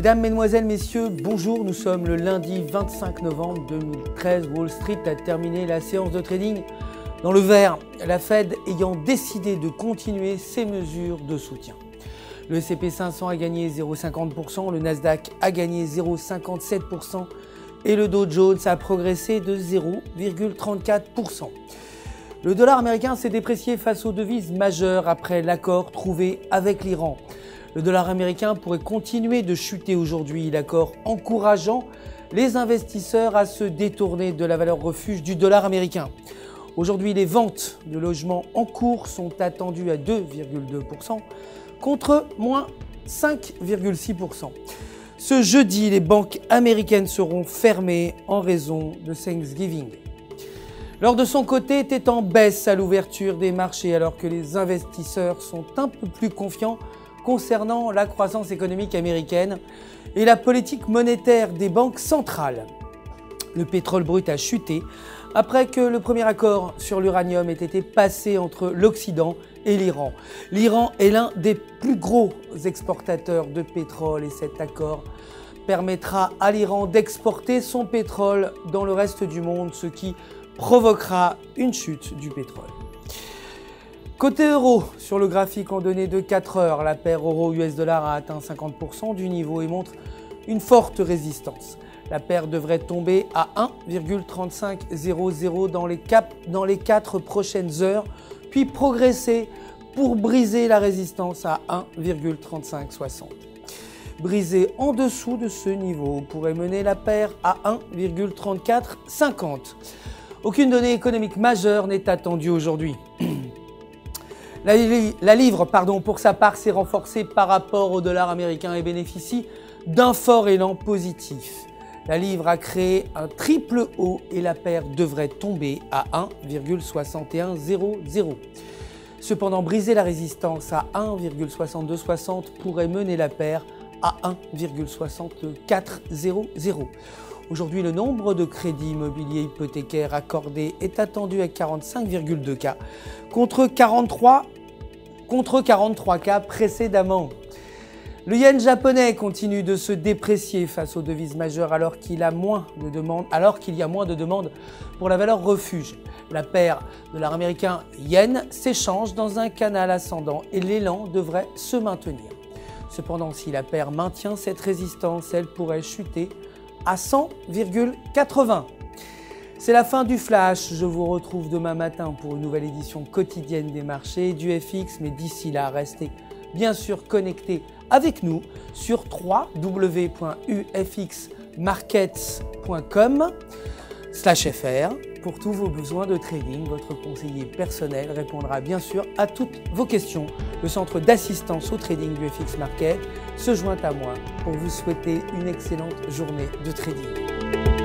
Mesdames, Mesdemoiselles, Messieurs, bonjour. Nous sommes le lundi 25 novembre 2013. Wall Street a terminé la séance de trading dans le vert, la Fed ayant décidé de continuer ses mesures de soutien. Le S&P 500 a gagné 0,50%, le Nasdaq a gagné 0,57% et le Dow Jones a progressé de 0,34%. Le dollar américain s'est déprécié face aux devises majeures après l'accord trouvé avec l'Iran. Le dollar américain pourrait continuer de chuter aujourd'hui, l'accord encourageant les investisseurs à se détourner de la valeur refuge du dollar américain. Aujourd'hui, les ventes de logements en cours sont attendues à 2,2% contre moins 5,6%. Ce jeudi, les banques américaines seront fermées en raison de Thanksgiving. L'or de son côté était en baisse à l'ouverture des marchés alors que les investisseurs sont un peu plus confiants concernant la croissance économique américaine et la politique monétaire des banques centrales. Le pétrole brut a chuté après que le premier accord sur l'uranium ait été passé entre l'Occident et l'Iran. L'Iran est l'un des plus gros exportateurs de pétrole et cet accord permettra à l'Iran d'exporter son pétrole dans le reste du monde, ce qui provoquera une chute du pétrole. Côté euro, sur le graphique en données de 4 heures, la paire euro-US$ a atteint 50% du niveau et montre une forte résistance. La paire devrait tomber à 1,3500 dans les 4 prochaines heures, puis progresser pour briser la résistance à 1,3560. Briser en dessous de ce niveau pourrait mener la paire à 1,3450. Aucune donnée économique majeure n'est attendue aujourd'hui. La livre, pour sa part, s'est renforcée par rapport au dollar américain et bénéficie d'un fort élan positif. La livre a créé un triple haut et la paire devrait tomber à 1,6100. Cependant, briser la résistance à 1,6260 pourrait mener la paire à 1,6400. Aujourd'hui, le nombre de crédits immobiliers hypothécaires accordés est attendu à 45,2 cas contre 43 cas précédemment. Le yen japonais continue de se déprécier face aux devises majeures alors qu'il y a moins de demandes pour la valeur refuge. La paire dollar américain yen s'échange dans un canal ascendant et l'élan devrait se maintenir. Cependant, si la paire maintient cette résistance, elle pourrait chuter à 100,80. C'est la fin du flash. Je vous retrouve demain matin pour une nouvelle édition quotidienne des marchés du FX. Mais d'ici là, restez bien sûr connectés avec nous sur www.ufxmarkets.com/fr pour tous vos besoins de trading. Votre conseiller personnel répondra bien sûr à toutes vos questions. Le centre d'assistance au trading du FX Market se joint à moi pour vous souhaiter une excellente journée de trading.